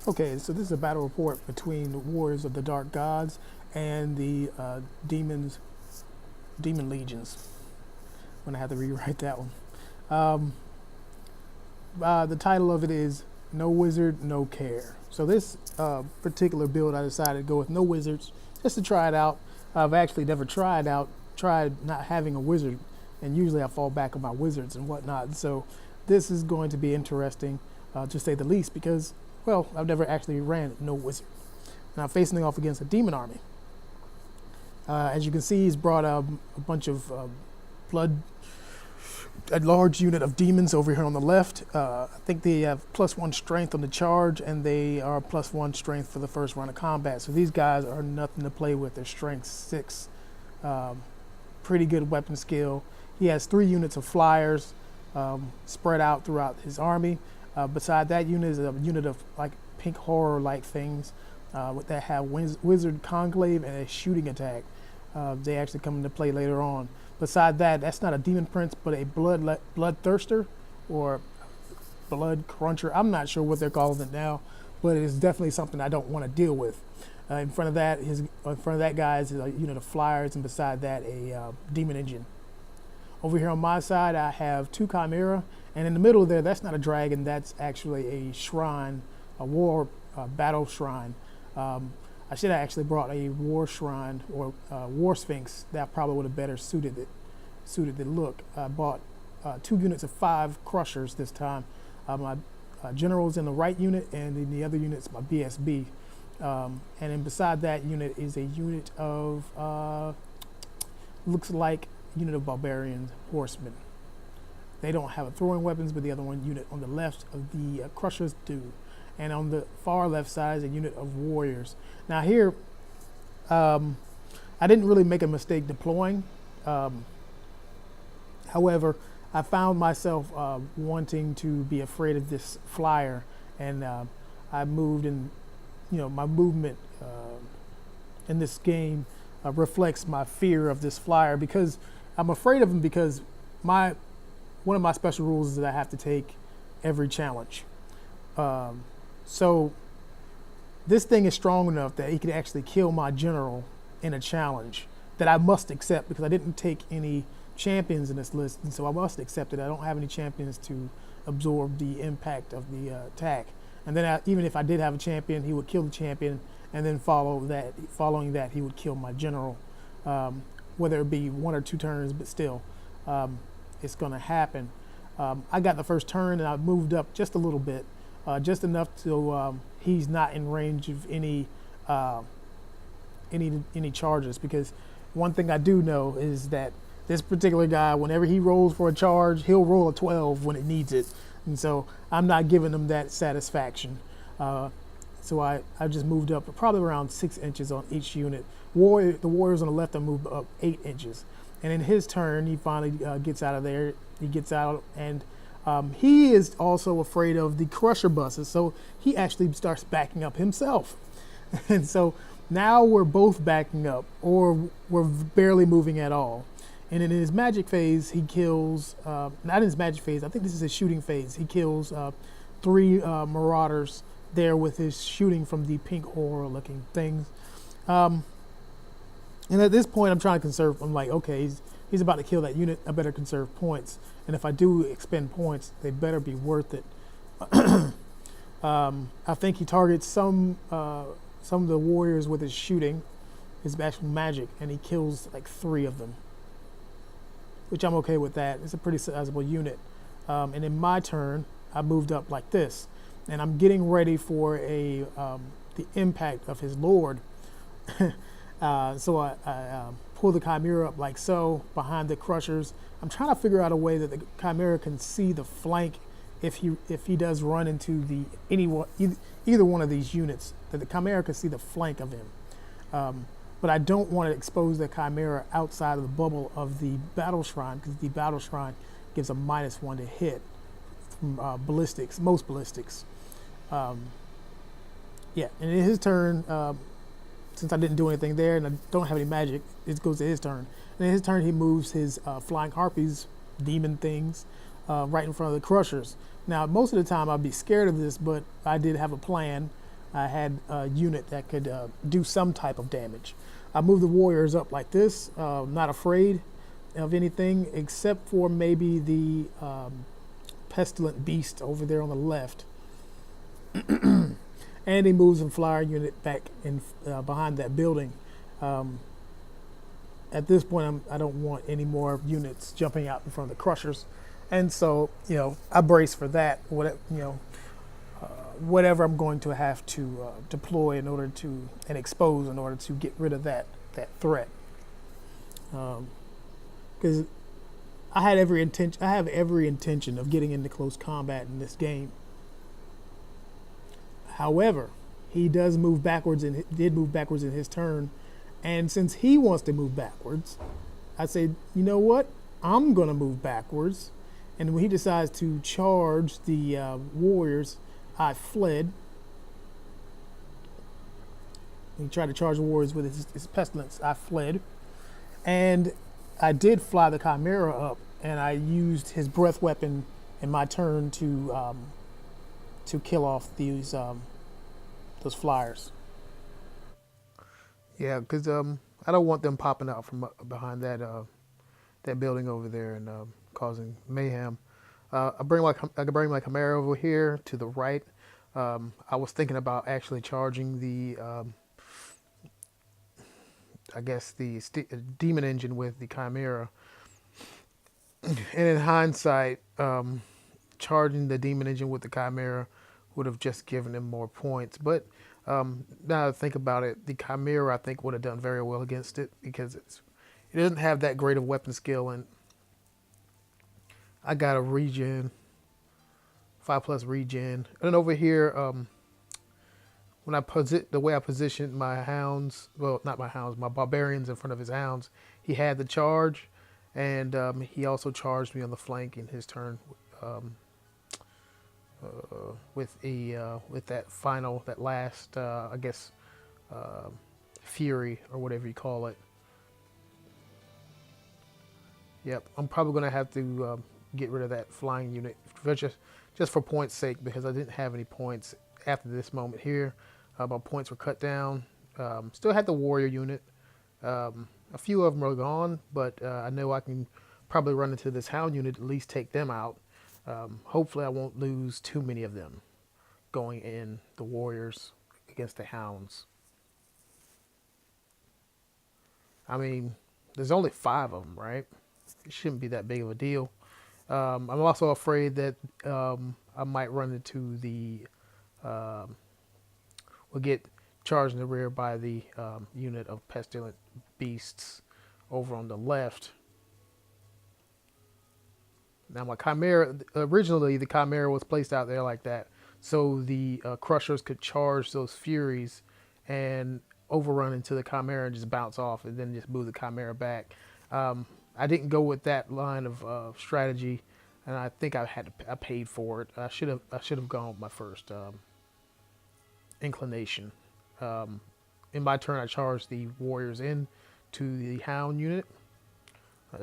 Okay, so this is a battle report between the Warriors of the Dark Gods and the Demon Legions. I'm gonna have to rewrite that one. Um, the title of it is No Wizard, No Care. So this particular build, I decided to go with no wizards just to try it out. I've actually never tried not having a wizard, and usually I fall back on my wizards and whatnot. So this is going to be interesting, to say the least, because well, I've never actually ran no wizard. Now facing off against a demon army. As you can see, he's brought a bunch of blood, a large unit of demons over here on the left. I think they have +1 strength on the charge, and they are +1 strength for the first round of combat. So these guys are nothing to play with. They're strength 6. Pretty good weapon skill. He has 3 units of flyers spread out throughout his army. Beside that unit is a unit of like pink horror-like things that have wizard conclave and a shooting attack. They actually come into play later on. Beside that, that's not a demon prince, but a bloodthirster or blood cruncher. I'm not sure what they're calling it now, but it is definitely something I don't want to deal with. In front of that guy is a unit of flyers, and beside that, a demon engine. Over here on my side, I have 2 chimera, and in the middle there, that's not a dragon. That's actually a shrine, a war battle shrine. I should have actually brought a war shrine or war sphinx. That probably would have better suited the look. I bought 2 units of 5 crushers this time. My general's in the right unit, and in the other unit's my BSB. And then beside that unit is a unit of looks like unit of barbarian horsemen. They don't have throwing weapons, but the other one unit on the left of the crushers do. And on the far left side is a unit of warriors. Now here, I didn't really make a mistake deploying. However, I found myself wanting to be afraid of this flyer, and I moved in. My movement in this game reflects my fear of this flyer, because I'm afraid of him because one of my special rules is that I have to take every challenge. So this thing is strong enough that he could actually kill my general in a challenge that I must accept, because I didn't take any champions in this list, and so I must accept it. I don't have any champions to absorb the impact of the attack. And then even if I did have a champion, he would kill the champion, and then following that, he would kill my general, whether it be 1 or 2 turns, but still, it's going to happen. I got the first turn, and I moved up just a little bit, just enough to he's not in range of any charges. Because one thing I do know is that this particular guy, whenever he rolls for a charge, he'll roll a 12 when it needs it. And so I'm not giving him that satisfaction. So I just moved up probably around 6 inches on each unit. The warriors on the left, I moved up 8 inches. And in his turn, he finally gets out of there. He gets out, and he is also afraid of the crusher buses. So he actually starts backing up himself. And so now we're both backing up, or we're barely moving at all. And in his magic phase, he kills, not in his magic phase, I think this is his shooting phase. He kills 3 marauders there with his shooting from the pink horror looking things. And at this point, I'm trying to conserve. I'm like, okay, he's about to kill that unit. I better conserve points. And if I do expend points, they better be worth it. I think he targets some of the warriors with his shooting, his actual magic, and he kills like 3 of them, which I'm okay with that. It's a pretty sizable unit. And in my turn, I moved up like this, and I'm getting ready for the impact of his lord. So I pull the chimera up like so behind the crushers. I'm trying to figure out a way that the chimera can see the flank if he does run into either one of these units, that the chimera can see the flank of him. But I don't want to expose the chimera outside of the bubble of the battle shrine, because the battle shrine gives a -1 to hit from ballistics, most ballistics. Yeah, and in his turn, since I didn't do anything there and I don't have any magic, it goes to his turn. And in his turn, he moves his flying harpies, demon things, right in front of the crushers. Now, most of the time I'd be scared of this, but I did have a plan. I had a unit that could do some type of damage. I moved the warriors up like this, not afraid of anything except for maybe the pestilent beast over there on the left. And he moves a flyer unit back in behind that building. Um, at this point, I don't want any more units jumping out in front of the crushers, and so I brace for that. Whatever I'm going to have to deploy in order to and expose in order to get rid of that threat. Because I have every intention of getting into close combat in this game. However, he did move backwards in his turn, and since he wants to move backwards, I said, you know what? I'm gonna move backwards, and when he decides to charge the warriors, I fled. He tried to charge the warriors with his pestilence. I fled, and I did fly the Chimera up, and I used his breath weapon in my turn to kill off those flyers. Yeah, because I don't want them popping out from behind that building over there and causing mayhem. I can bring my Chimera over here to the right. I was thinking about actually charging the demon engine with the Chimera, and in hindsight, charging the demon engine with the Chimera would have just given him more points. But now that I think about it, the Chimera I think would have done very well against it because it doesn't have that great of weapon skill, and I got a regen, 5+ regen. And then over here, when the way I positioned my hounds, well, not my hounds, my barbarians in front of his hounds, he had the charge, and he also charged me on the flank in his turn with that last, fury or whatever you call it. Yep, I'm probably gonna have to get rid of that flying unit just for points' sake, because I didn't have any points after this moment here. My points were cut down. Still had the warrior unit. A few of them are gone, but I know I can probably run into this hound unit, at least take them out. Hopefully I won't lose too many of them going in the warriors against the hounds. I mean, there's only 5 of them, right? It shouldn't be that big of a deal. I'm also afraid that I might run into we'll get charged in the rear by the unit of pestilent beasts over on the left. Now my Chimera, originally the Chimera was placed out there like that, so the crushers could charge those furies and overrun into the Chimera and just bounce off and then just move the Chimera back. I didn't go with that line of strategy, and I think I paid for it. I should have gone with my first inclination. In my turn, I charged the warriors in to the hound unit.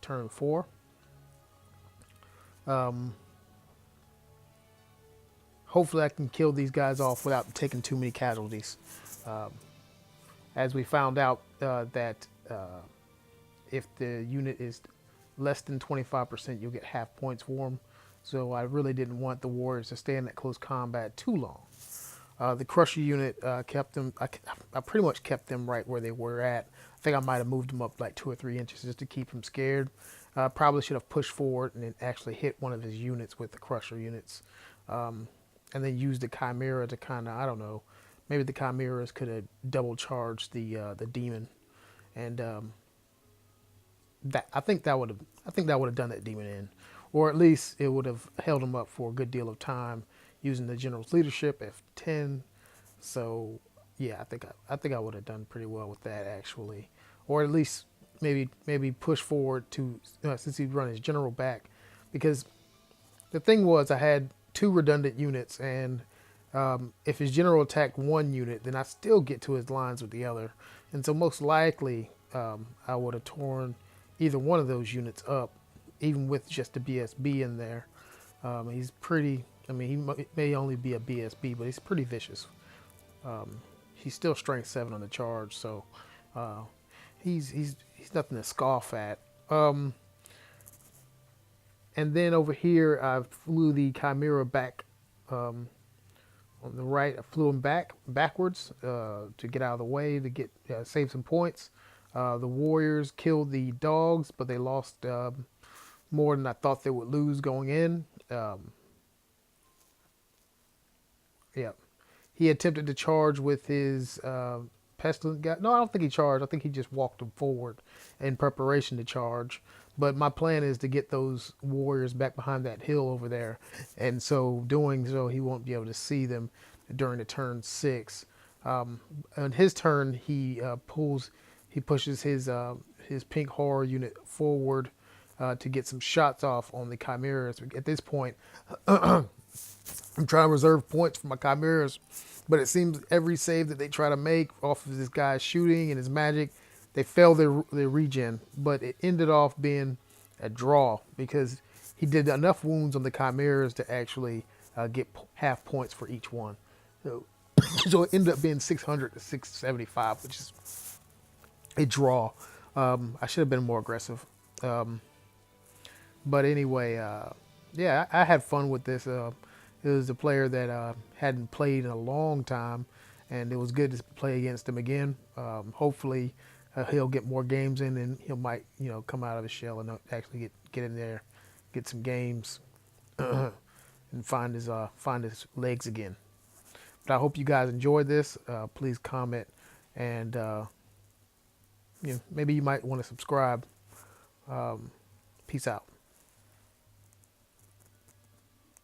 Turn 4. Hopefully I can kill these guys off without taking too many casualties. As we found out that if the unit is less than 25%, you'll get half points for them. So I really didn't want the warriors to stay in that close combat too long. The crusher unit kept them. I pretty much kept them right where they were at. I think I might have moved them up like 2 or 3 inches just to keep them scared. Probably should have pushed forward and then actually hit one of his units with the crusher units, and then used the Chimera to kind of, I don't know, maybe the Chimeras could have double charged the demon, and I think that would have done that demon in, or at least it would have held him up for a good deal of time using the general's leadership F10. So yeah, I think I would have done pretty well with that actually, or at least maybe push forward to since he'd run his general back, because the thing was I had 2 redundant units, and if his general attacked 1 unit, then I still get to his lines with the other, and so most likely I would have torn either one of those units up, even with just a BSB in there. He's pretty. I mean, he may only be a BSB, but he's pretty vicious. He's still strength 7 on the charge, so uh, he's nothing to scoff at. And then over here, I flew the Chimera back on the right. I flew him backwards to get out of the way to get save some points. The Warriors killed the dogs, but they lost more than I thought they would lose going in. Yeah, he attempted to charge with his pestilent guy. No, I don't think he charged. I think he just walked him forward in preparation to charge. But my plan is to get those warriors back behind that hill over there, and so doing so, he won't be able to see them during the turn 6. On his turn, he pushes his pink horror unit forward to get some shots off on the chimeras. At this point, I'm trying to reserve points for my chimeras, but it seems every save that they try to make off of this guy's shooting and his magic, they fail their regen. But it ended off being a draw because he did enough wounds on the chimeras to actually get half points for each one. So, so it ended up being 600 to 675, which is a draw. I should have been more aggressive. But anyway, yeah, I had fun with this. It was a player that hadn't played in a long time, and it was good to play against him again. Hopefully, he'll get more games in, and he might, come out of his shell and actually get in there, get some games, and find his legs again. But I hope you guys enjoyed this. Please comment, and maybe you might want to subscribe. Peace out.